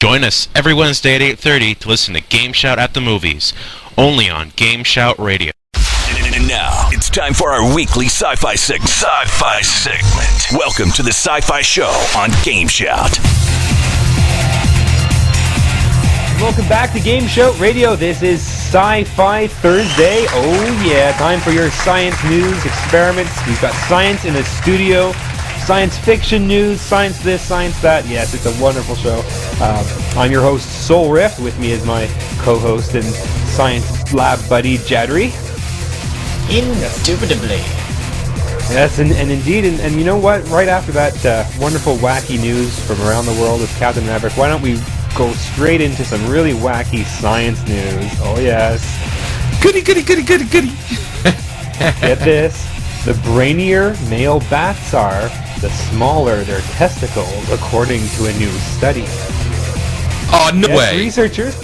Join us every Wednesday at 8:30 to listen to GameSHOUT at the Movies, only on GameSHOUT Radio. And now, it's time for our weekly sci-fi segment. Welcome to the Sci-Fi Show on GameSHOUT. Welcome back to GameSHOUT Radio. This is Sci-Fi Thursday. Oh yeah, time for your science news experiments. We've got science in the studio, science fiction news, science this, science that. Yes, it's a wonderful show. I'm your host, Soulrift. With me is my co-host and science lab buddy, Jadri. Indubitably. Yes, and indeed, and you know what? Right after that wonderful wacky news from around the world with Capt and Maverick, why don't we go straight into some really wacky science news? Oh yes. Goody. Get this. The brainier male bats are, the smaller their testicles, according to a new study. Oh, no way. Researchers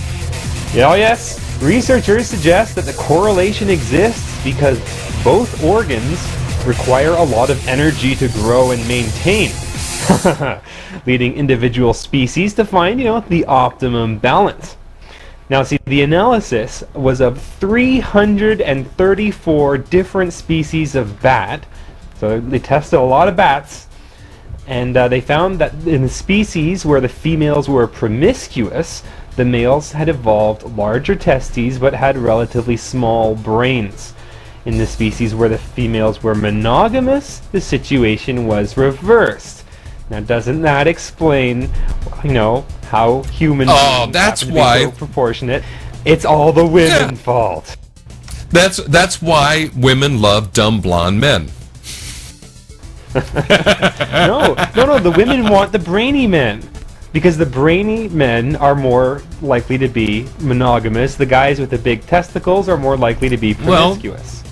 suggest that the correlation exists because both organs require a lot of energy to grow and maintain, leading individual species to find, the optimum balance. Now, see, the analysis was of 334 different species of bat, so they tested a lot of bats, and they found that in the species where the females were promiscuous, the males had evolved larger testes but had relatively small brains. In the species where the females were monogamous, the situation was reversed. Now, doesn't that explain, how humans that's happen to why be so proportionate? It's all the women's fault. That's why women love dumb blonde men. No, the women want the brainy men. Because the brainy men are more likely to be monogamous. The guys with the big testicles are more likely to be promiscuous.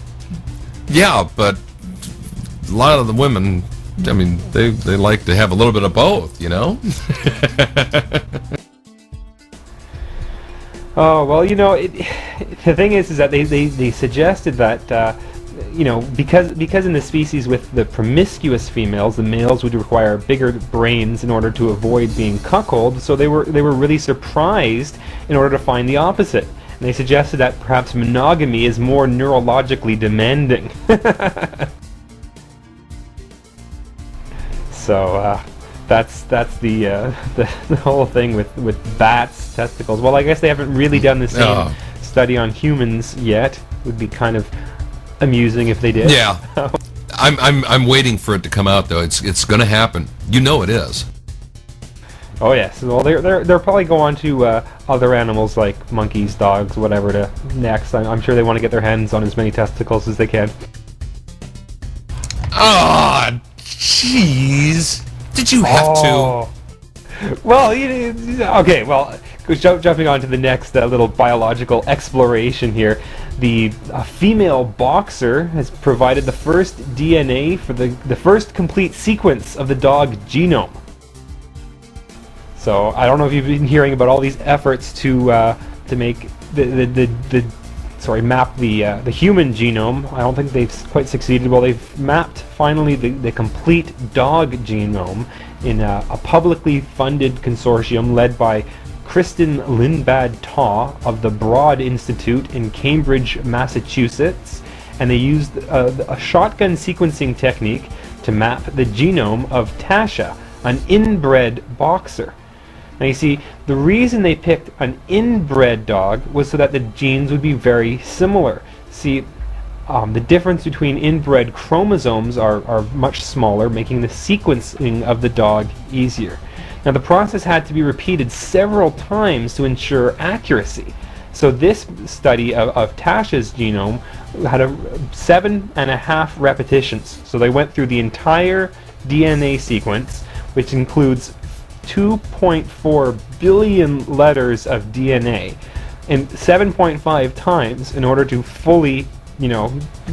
Yeah, but a lot of the women, they like to have a little bit of both, Oh, well, the thing is that they suggested that, because in the species with the promiscuous females, the males would require bigger brains in order to avoid being cuckolded, so they were really surprised in order to find the opposite. And they suggested that perhaps monogamy is more neurologically demanding. So that's the whole thing with bats' testicles. Well, I guess they haven't really done the same study on humans yet. It would be kind of amusing if they did. Yeah. I'm waiting for it to come out though. It's going to happen. It is. Oh yes. Well, they'll probably go on to other animals like monkeys, dogs, whatever to next. I'm sure they want to get their hands on as many testicles as they can. Ah, jeez. Did you have to? Well, okay. Well, jumping on to the next little biological exploration here. The female boxer has provided the first DNA for the first complete sequence of the dog genome. So I don't know if you've been hearing about all these efforts to make map the human genome. I don't think they've quite succeeded. Well, they've mapped finally the complete dog genome in a publicly funded consortium led by Kristen Lindbad-Taw of the Broad Institute in Cambridge, Massachusetts, and they used a shotgun sequencing technique to map the genome of Tasha, an inbred boxer. Now you see, the reason they picked an inbred dog was so that the genes would be very similar. See, the difference between inbred chromosomes are much smaller, making the sequencing of the dog easier. Now the process had to be repeated several times to ensure accuracy. So this study of Tasha's genome had 7.5 repetitions. So they went through the entire DNA sequence, which includes 2.4 billion letters of DNA, and 7.5 times in order to fully,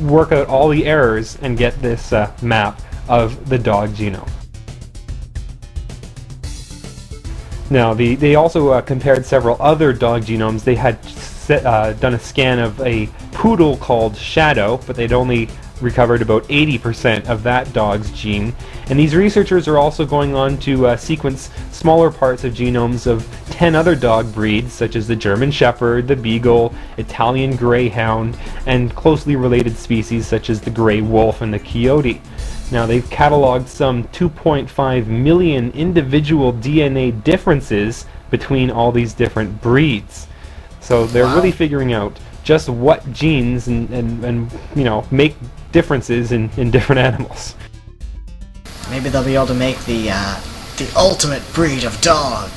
work out all the errors and get this map of the dog genome. Now, they also compared several other dog genomes. They had done a scan of a poodle called Shadow, but they'd only recovered about 80% of that dog's gene. And these researchers are also going on to sequence smaller parts of genomes of 10 other dog breeds, such as the German Shepherd, the Beagle, Italian Greyhound, and closely related species such as the Grey Wolf and the Coyote. Now, they've cataloged some 2.5 million individual DNA differences between all these different breeds. So they're really figuring out just what genes and you know, make differences in different animals. Maybe they'll be able to make the ultimate breed of dog.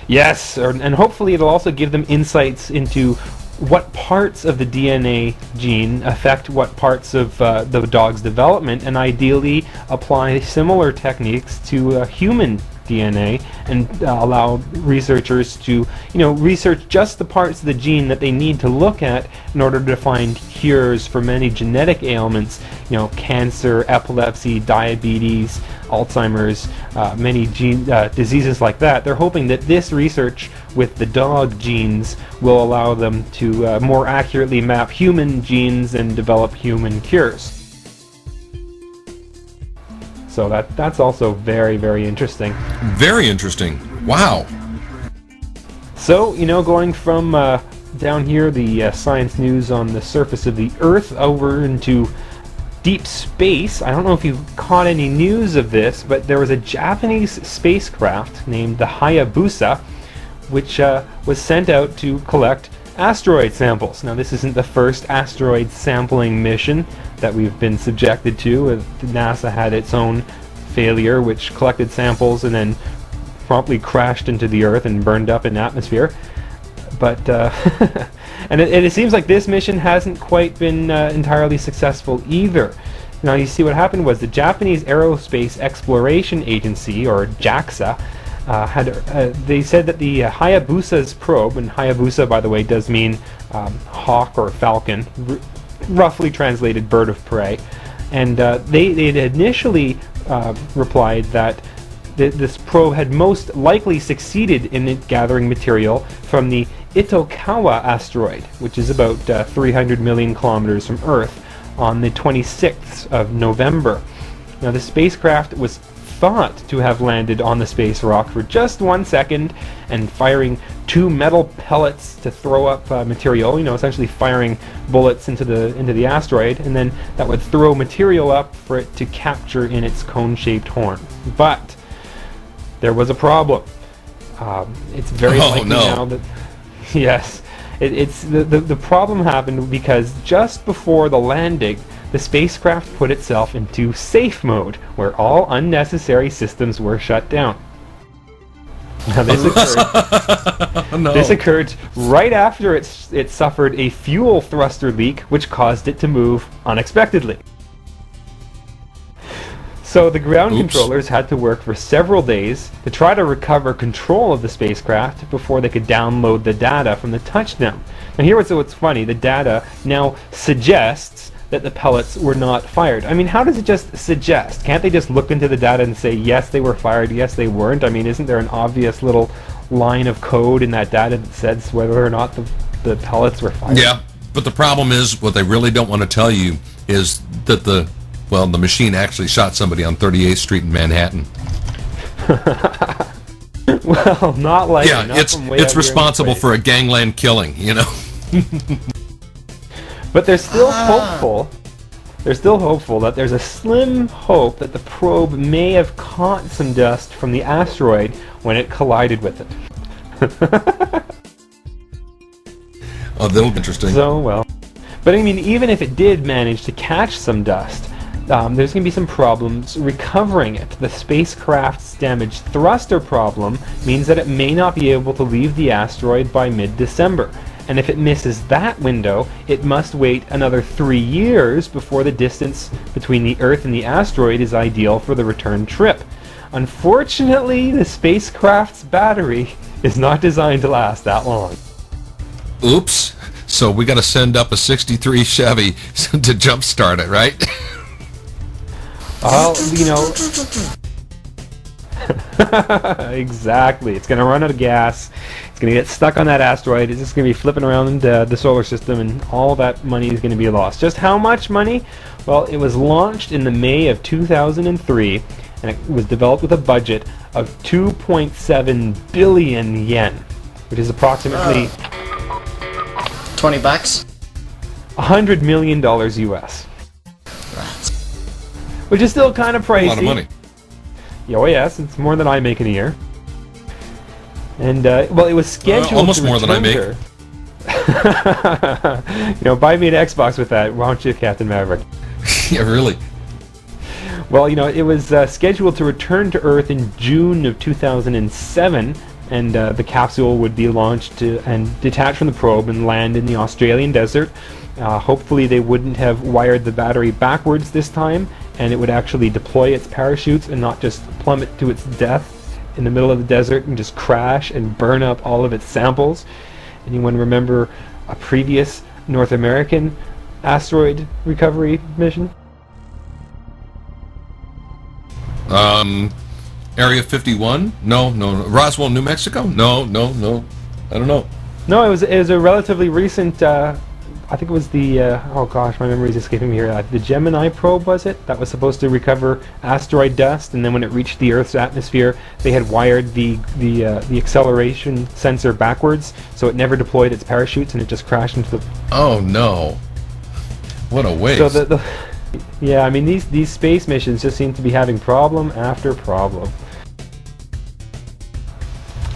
Yes, and hopefully it'll also give them insights into what parts of the DNA gene affect what parts of the dog's development, and ideally apply similar techniques to human DNA, and allow researchers to, research just the parts of the gene that they need to look at in order to find cures for many genetic ailments, cancer, epilepsy, diabetes, Alzheimer's, many diseases like that. They're hoping that this research with the dog genes will allow them to more accurately map human genes and develop human cures. So that's also very, very interesting. Very interesting. Wow. So, going from down here, the science news on the surface of the Earth, over into deep space. I don't know if you caught any news of this, but there was a Japanese spacecraft named the Hayabusa, which was sent out to collect asteroid samples. Now, this isn't the first asteroid sampling mission that we've been subjected to. NASA had its own failure, which collected samples and then promptly crashed into the Earth and burned up in atmosphere. But and it seems like this mission hasn't quite been entirely successful either. Now, you see, what happened was the Japanese Aerospace Exploration Agency, or JAXA, they said that the Hayabusa's probe, and Hayabusa, by the way, does mean hawk or falcon, roughly translated bird of prey, and they had initially replied that this probe had most likely succeeded in gathering material from the Itokawa asteroid, which is about 300 million kilometers from Earth, on the 26th of November. Now, the spacecraft was thought to have landed on the space rock for just 1 second and firing 2 metal pellets to throw up material, essentially firing bullets into the asteroid, and then that would throw material up for it to capture in its cone-shaped horn. But there was a problem. It's very likely now that yes, it's the problem happened because just before the landing, the spacecraft put itself into safe mode, where all unnecessary systems were shut down. Now, this occurred right after it suffered a fuel thruster leak, which caused it to move unexpectedly. So the ground controllers had to work for several days to try to recover control of the spacecraft before they could download the data from the touchdown. And here what's funny, the data now suggests that the pellets were not fired. I mean, how does it just suggest? Can't they just look into the data and say, yes, they were fired, yes, they weren't? I mean, isn't there an obvious little line of code in that data that says whether or not the pellets were fired? Yeah, but the problem is, what they really don't want to tell you is that the machine actually shot somebody on 38th Street in Manhattan. Well, not like it's responsible for a gangland killing, But they're still hopeful. They're still hopeful that there's a slim hope that the probe may have caught some dust from the asteroid when it collided with it. Oh, that'll be interesting. So, well. But I mean, even if it did manage to catch some dust, there's going to be some problems recovering it. The spacecraft's damaged thruster problem means that it may not be able to leave the asteroid by mid-December. And if it misses that window, it must wait another 3 years before the distance between the Earth and the asteroid is ideal for the return trip. Unfortunately, the spacecraft's battery is not designed to last that long. Oops. So we got to send up a 63 Chevy to jumpstart it, right? Well, Exactly. It's going to run out of gas. It's going to get stuck on that asteroid. It's just going to be flipping around the solar system, and all that money is going to be lost. Just how much money? Well, it was launched in the May of 2003, and it was developed with a budget of 2.7 billion yen, which is approximately $20. $100 million US. Rats. Which is still kind of pricey. A lot of money. Oh yes, it's more than I make in a year. And well, it was scheduled almost to more than I return to- buy me an Xbox with that, why don't you, Captain Maverick? Yeah, really. Well, it was scheduled to return to Earth in June of 2007, and the capsule would be launched and detached from the probe and land in the Australian desert. Hopefully they wouldn't have wired the battery backwards this time, and it would actually deploy its parachutes and not just plummet to its death in the middle of the desert and just crash and burn up all of its samples. Anyone remember a previous North American asteroid recovery mission? Area 51? No. Roswell, New Mexico? No. I don't know. No, it was a relatively recent. I think it was the. Oh gosh, my memory is escaping me here. The Gemini probe, was it? That was supposed to recover asteroid dust, and then when it reached the Earth's atmosphere, they had wired the acceleration sensor backwards, so it never deployed its parachutes, and it just crashed into the. Oh no! What a waste. So yeah, I mean these space missions just seem to be having problem after problem.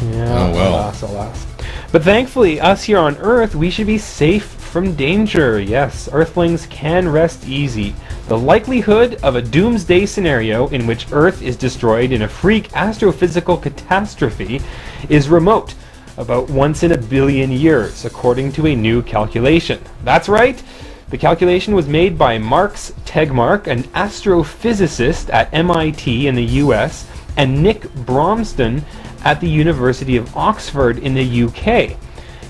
Yeah, oh well. Alas. But thankfully, us here on Earth, we should be safe from danger. Yes, Earthlings can rest easy. The likelihood of a doomsday scenario in which Earth is destroyed in a freak astrophysical catastrophe is remote, about once in a billion years, according to a new calculation. That's right. The calculation was made by Marx Tegmark, an astrophysicist at MIT in the US, and Nick Bromston at the University of Oxford in the UK.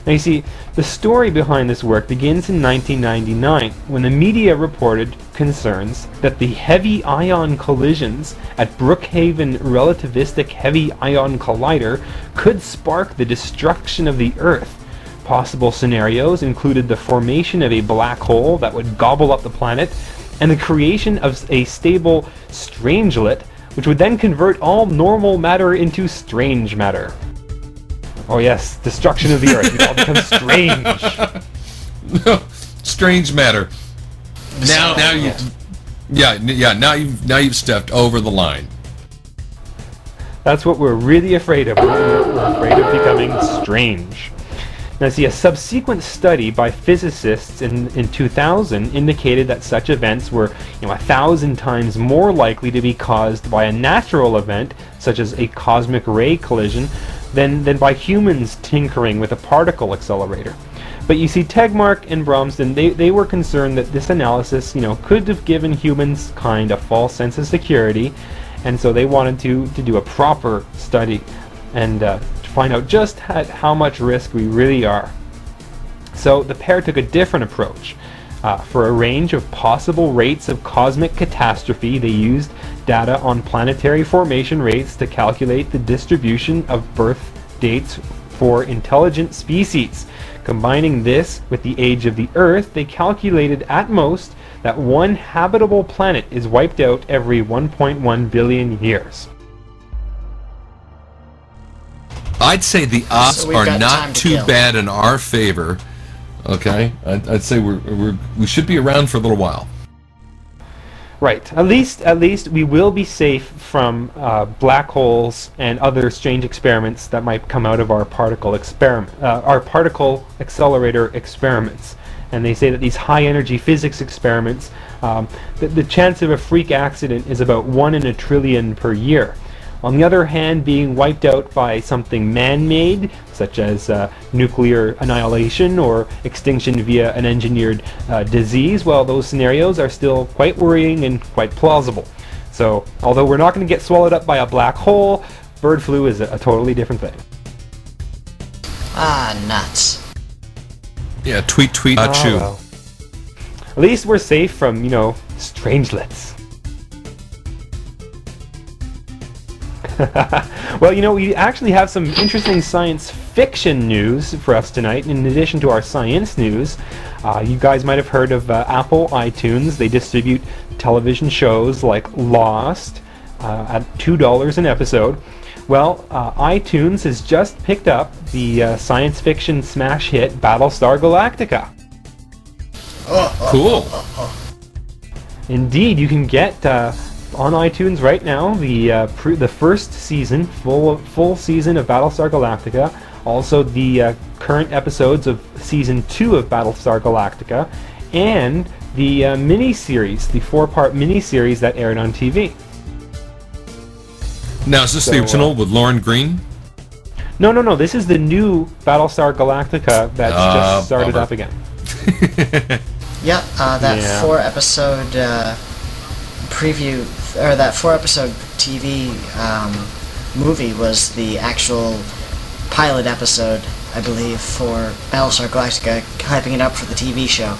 Now you see, the story behind this work begins in 1999, when the media reported concerns that the heavy ion collisions at Brookhaven Relativistic Heavy Ion Collider could spark the destruction of the Earth. Possible scenarios included the formation of a black hole that would gobble up the planet, and the creation of a stable strangelet, which would then convert all normal matter into strange matter. Oh yes, destruction of the Earth. It all becomes strange. No, strange matter. Now you've stepped over the line. That's what we're really afraid of. We're afraid of becoming strange. Now, see, a subsequent study by physicists in 2000 indicated that such events were 1,000 times more likely to be caused by a natural event, such as a cosmic ray collision, than by humans tinkering with a particle accelerator. But you see, Tegmark and Bromston, they were concerned that this analysis, could have given humankind a false sense of security, and so they wanted to do a proper study and to find out just at how much risk we really are. So the pair took a different approach. For a range of possible rates of cosmic catastrophe, they used data on planetary formation rates to calculate the distribution of birth dates for intelligent species. Combining this with the age of the Earth, they calculated at most that one habitable planet is wiped out every 1.1 billion years. I'd say the odds So we've are got time not to too kill. bad in our favor. Okay, I'd say we should be around for a little while. Right. At least we will be safe from black holes and other strange experiments that might come out of our particle accelerator experiments. And they say that these high-energy physics experiments, the chance of a freak accident is about 1 in a trillion per year. On the other hand, being wiped out by something man-made, such as nuclear annihilation or extinction via an engineered disease, well, those scenarios are still quite worrying and quite plausible. So, although we're not going to get swallowed up by a black hole, bird flu is a totally different thing. Ah, nuts. Yeah, tweet, achoo. Well. At least we're safe from, strangelets. Well, we actually have some interesting science fiction news for us tonight. In addition to our science news, you guys might have heard of Apple iTunes. They distribute television shows like Lost at $2 an episode. Well, iTunes has just picked up the science fiction smash hit Battlestar Galactica. Cool. Indeed, you can get on iTunes right now the first season, full season of Battlestar Galactica, also the current episodes of season 2 of Battlestar Galactica, and the mini-series, the 4-part mini-series that aired on TV. Now, is this the original with Lauren Green? No. This is the new Battlestar Galactica that's just started bummer. up again. Yep, that 4-episode preview, or that 4-episode TV movie was the actual pilot episode, I believe, for Battlestar Galactica, hyping it up for the TV show.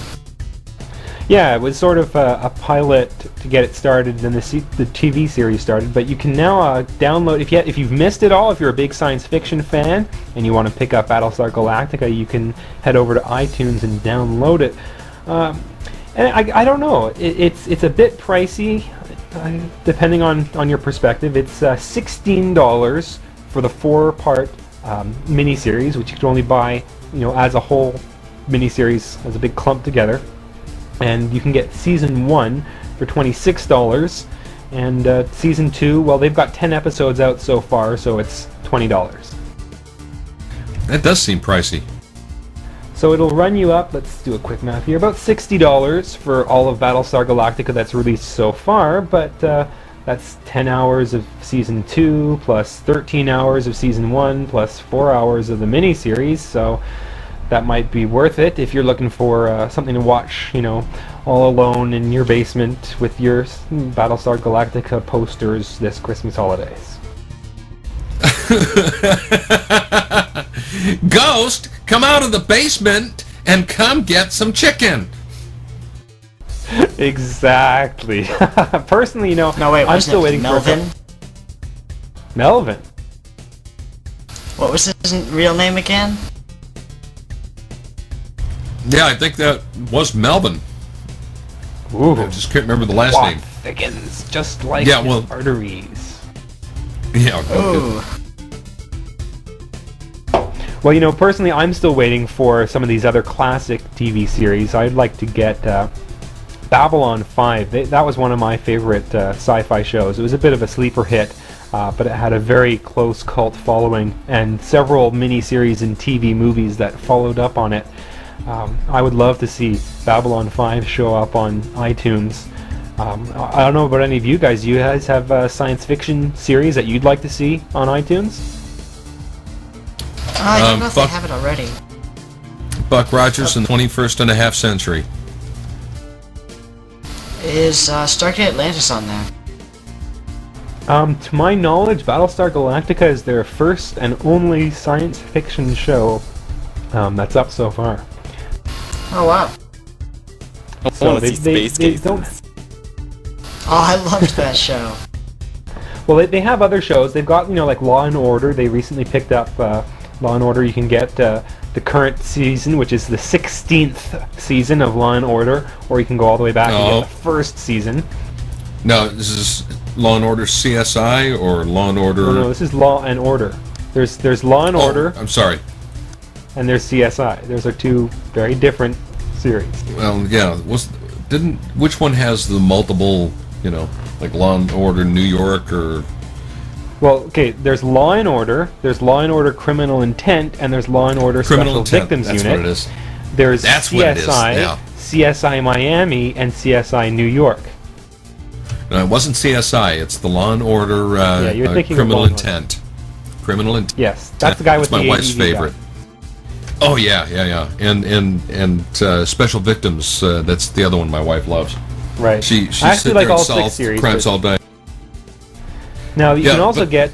Yeah, it was sort of a pilot to get it started, and the TV series started. But you can now download, if you've missed it all, if you're a big science fiction fan and you want to pick up Battlestar Galactica, you can head over to iTunes and download it. And I don't know, it's a bit pricey, depending on your perspective. It's $16 for the 4-part miniseries, which you can only buy, as a whole miniseries, as a big clump together. And you can get season 1 for $26, and season 2, well, they've got 10 episodes out so far, so it's $20. That does seem pricey. So it'll run you up, let's do a quick math here, about $60 for all of Battlestar Galactica that's released so far, but that's 10 hours of season 2, plus 13 hours of season 1, plus 4 hours of the miniseries, so that might be worth it if you're looking for something to watch, all alone in your basement with your Battlestar Galactica posters this Christmas holidays. Ghost, come out of the basement and come get some chicken. Exactly. Personally, No, wait, I'm still waiting Melvin? for Melvin. What was his real name again? Yeah, I think that was Melvin. Ooh, I just can't remember the last plot name. thickens just like Yeah, his well- arteries. Yeah. Ooh. Well, personally, I'm still waiting for some of these other classic TV series. I'd like to get Babylon 5. That was one of my favorite sci-fi shows. It was a bit of a sleeper hit, but it had a very close cult following, and several miniseries and TV movies that followed up on it. I would love to see Babylon 5 show up on iTunes. I don't know about any of you guys. Do you guys have a science fiction series that you'd like to see on iTunes? I don't know if they Buck- have it already. Buck Rogers in the 21st and a half century. Is Stargate Atlantis on there? To my knowledge, Battlestar Galactica is their first and only science fiction show that's up so far. Oh, wow. So they don't. Oh, I loved that show. Well, they have other shows. They've got like Law and Order. They recently picked up Law and Order. You can get the current season, which is the 16th season of Law and Order, or you can go all the way back and get the first season. No, this is Law and Order CSI or Law and Order. No, this is Law and Order. There's Law and Order, I'm sorry. and there's CSI. Those are two very different series. Well, yeah. Which one has the multiple? Like Law and Order New York or? Well, okay, there's Law and Order, there's Law and Order Criminal Intent, and there's Law and Order Criminal Special Intent. Victims That's Unit. what it is. There's That's CSI, what it is, yeah. CSI Miami, and CSI New York. No, it wasn't CSI. It's the Law and Order you're thinking of Criminal Law and Order. Intent. Criminal Intent. Yes, that's the guy with That's the my wife's ADV guy. favorite. Oh yeah. And Special Victims. That's the other one my wife loves. Right. She I actually sits there like and all solves 6 series. crimes but- all day. Now, you Yeah, can also but- get...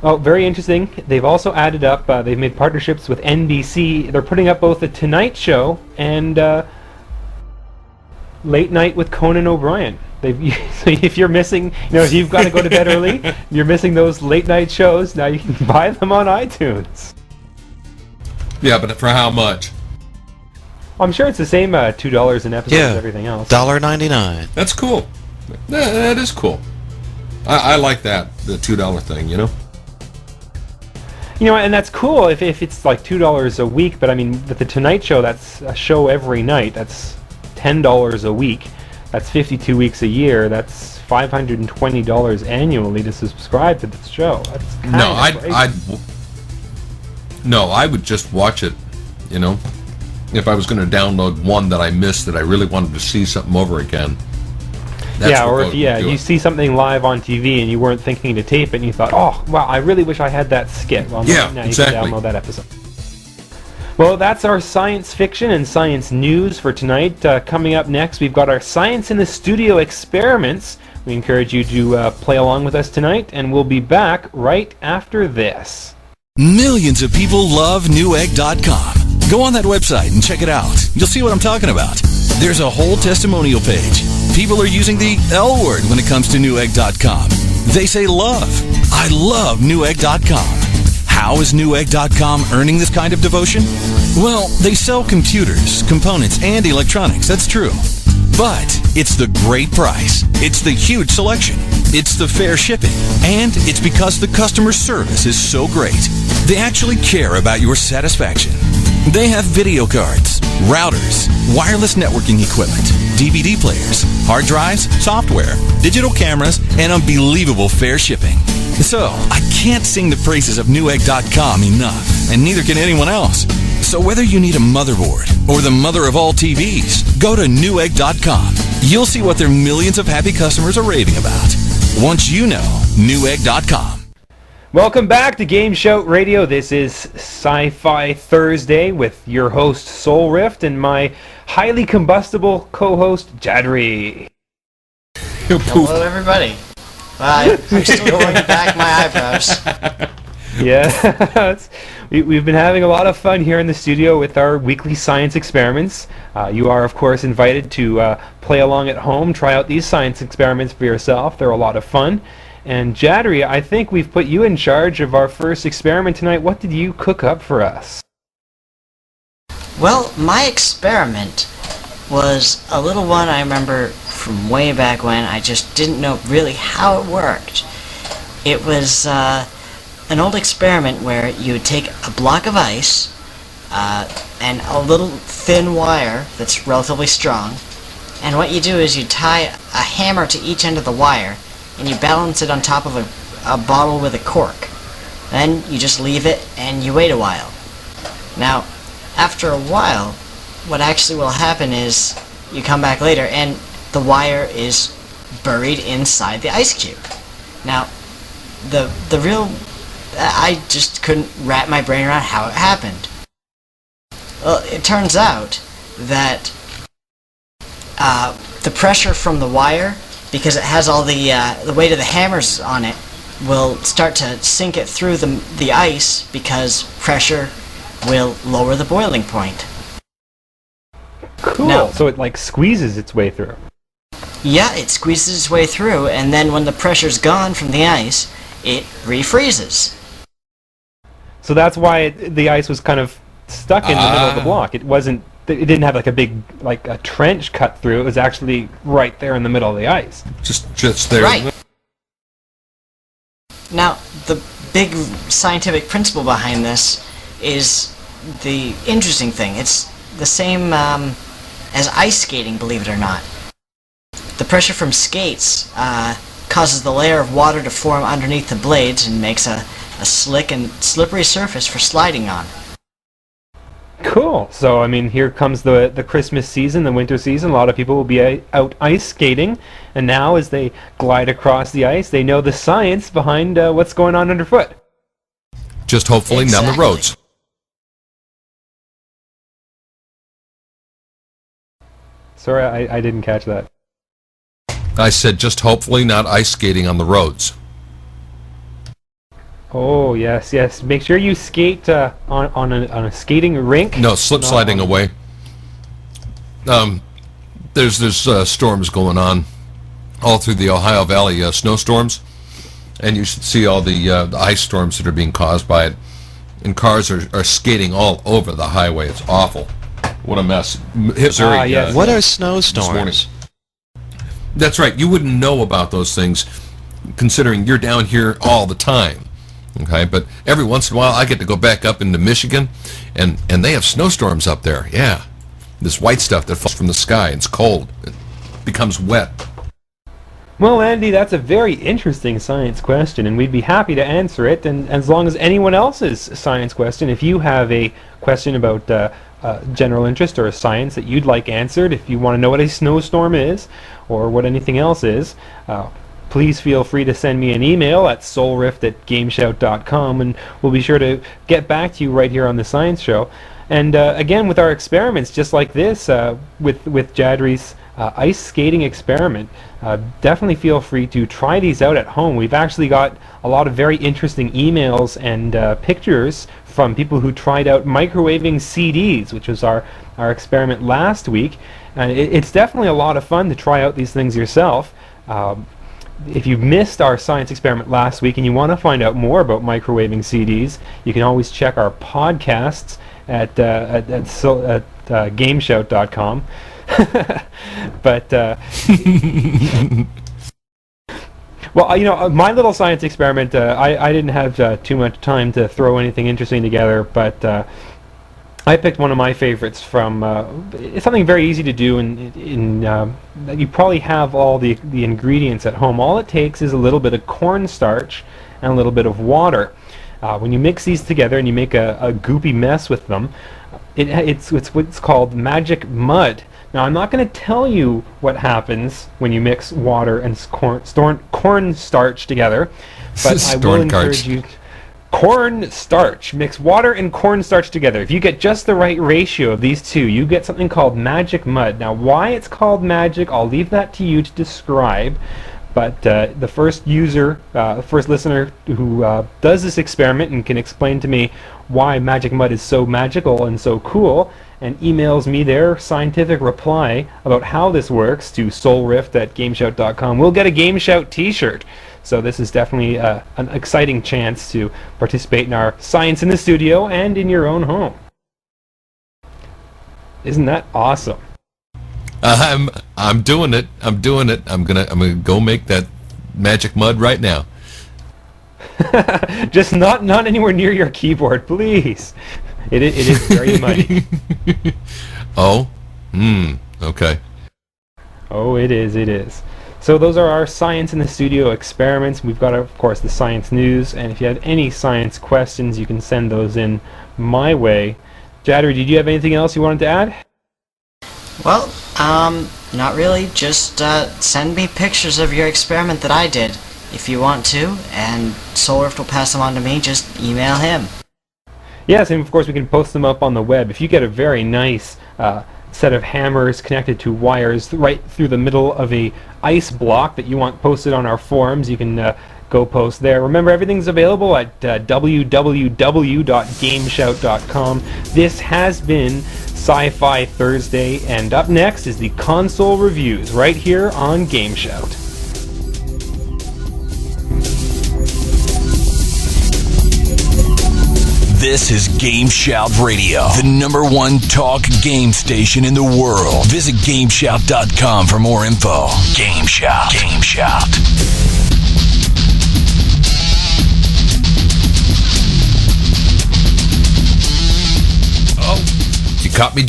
Oh, very interesting. They've also added up, they've made partnerships with NBC. They're putting up both The Tonight Show and Late Night with Conan O'Brien. So if you're missing, if you've got to go to bed early, you're missing those late night shows. Now you can buy them on iTunes. Yeah, but for how much? I'm sure it's the same $2 an episode as everything else. $1.99. That's cool. That is cool. I like that, the $2 thing, And that's cool if it's like $2 a week, but I mean, with the Tonight Show, that's a show every night. That's $10 a week. That's 52 weeks a year. That's $520 annually to subscribe to this show. That's I would just watch it, if I was going to download one that I missed that I really wanted to see something over again. Or if you see something live on TV and you weren't thinking to tape it and you thought, oh, wow, I really wish I had that skit. Well, now you can download that episode. Well, that's our science fiction and science news for tonight. Coming up next, we've got our Science in the Studio experiments. We encourage you to play along with us tonight, and we'll be back right after this. Millions of people love Newegg.com. Go on that website and check it out. You'll see what I'm talking about. There's a whole testimonial page. People are using the L word when it comes to Newegg.com. They say love. I love Newegg.com. How is Newegg.com earning this kind of devotion? Well, they sell computers, components, and electronics. That's true. But it's the great price. It's the huge selection. It's the fair shipping. And it's because the customer service is so great. They actually care about your satisfaction. They have video cards, routers, wireless networking equipment, DVD players, hard drives, software, digital cameras, and unbelievable fair shipping. So, I can't sing the praises of Newegg.com enough, and neither can anyone else. So whether you need a motherboard or the mother of all TVs, go to Newegg.com. You'll see what their millions of happy customers are raving about. Once you know, Newegg.com. Welcome back to GameSHOUT Radio. This is Sci-Fi Thursday with your host Soulrift and my highly combustible co-host Jadri. Hello, everybody. I'm still going back my eyebrows. Yeah, we've been having a lot of fun here in the studio with our weekly science experiments. You are, of course, invited to play along at home, try out these science experiments for yourself. They're a lot of fun. And Jadri, I think we've put you in charge of our first experiment tonight. What did you cook up for us? Well, my experiment was a little one I remember from way back when. I just didn't know really how it worked. It was an old experiment where you would take a block of ice and a little thin wire that's relatively strong, and what you do is you tie a hammer to each end of the wire and you balance it on top of a bottle with a cork. Then you just leave it and you wait a while. Now, after a while, what actually will happen is you come back later and the wire is buried inside the ice cube. Now, the real... I just couldn't wrap my brain around how it happened. Well, it turns out that the pressure from the wire, because it has all the weight of the hammers on it, will start to sink it through the ice because pressure will lower the boiling point. Cool. Now, so it like squeezes its way through. Yeah, it squeezes its way through, and then when the pressure's gone from the ice, it refreezes. So that's why the ice was kind of stuck in the middle of the block. It wasn't. It didn't have like a trench cut through. It was actually right there in the middle of the ice. Just there. Right. Now, the big scientific principle behind this is the interesting thing. It's the same as ice skating, believe it or not. The pressure from skates causes the layer of water to form underneath the blades and makes a slick and slippery surface for sliding on. Cool. So, I mean, here comes the Christmas season, the winter season. A lot of people will be out ice skating, and now as they glide across the ice, they know the science behind what's going on underfoot. Just hopefully not the roads. Sorry, I didn't catch that. I said just hopefully not ice skating on the roads. Oh, yes, yes. Make sure you skate on a skating rink. No, slip sliding away. There's storms going on all through the Ohio Valley snowstorms, and you should see all the ice storms that are being caused by it. And cars are skating all over the highway. It's awful. What a mess. Missouri, yes. What are this morning. snowstorms? That's right. You wouldn't know about those things, considering you're down here all the time. Okay, but every once in a while I get to go back up into Michigan, and they have snowstorms up there. Yeah, this white stuff that falls from the sky. It's cold. It becomes wet. Well, Andy, that's a very interesting science question, and we'd be happy to answer it. And as long as anyone else's science question, if you have a question about general interest or a science that you'd like answered, if you want to know what a snowstorm is or what anything else is, please feel free to send me an email at soulrift@gameshout.com, and we'll be sure to get back to you right here on the Science Show. And again, with our experiments just like this, with Jadri's ice skating experiment, definitely feel free to try these out at home. We've actually got a lot of very interesting emails and pictures from people who tried out microwaving CDs, which was our experiment last week. And it's definitely a lot of fun to try out these things yourself. If you missed our science experiment last week and you want to find out more about microwaving CDs, you can always check our podcasts at GameSHOUT.com. But well, my little science experiment, I didn't have too much time to throw anything interesting together, but I picked one of my favorites from it's something very easy to do, and you probably have all the ingredients at home. All it takes is a little bit of cornstarch and a little bit of water. When you mix these together and you make a goopy mess with them, it's what's called magic mud. Now, I'm not going to tell you what happens when you mix water and cornstarch together, but I will encourage you. Cornstarch. Mix water and cornstarch together. If you get just the right ratio of these two, you get something called magic mud. Now, why it's called magic, I'll leave that to you to describe. But the first user, the first listener who does this experiment and can explain to me why magic mud is so magical and so cool, and emails me their scientific reply about how this works to soulrift@gameshout.com, we'll get a GameShout t-shirt. So this is definitely an exciting chance to participate in our Science in the Studio and in your own home. Isn't that awesome? I'm doing it. I'm gonna go make that magic mud right now. Just not anywhere near your keyboard, please. It is very muddy. Oh, okay. Oh, it is. So those are our Science in the Studio experiments. We've got, of course, the science news, and if you have any science questions, you can send those in my way. Jadri, did you have anything else you wanted to add? Well, not really. Just send me pictures of your experiment that I did, if you want to, and Soulrift will pass them on to me. Just email him. Yes, and of course we can post them up on the web. If you get a very nice set of hammers connected to wires right through the middle of a ice block that you want posted on our forums, you can go post there. Remember, everything's available at www.gameshout.com. This has been Sci-Fi Thursday, and up next is the console reviews right here on GameSHOUT. This is GameSHOUT Radio, the #1 talk game station in the world. Visit GameSHOUT.com for more info. GameSHOUT. GameSHOUT. Oh, you caught me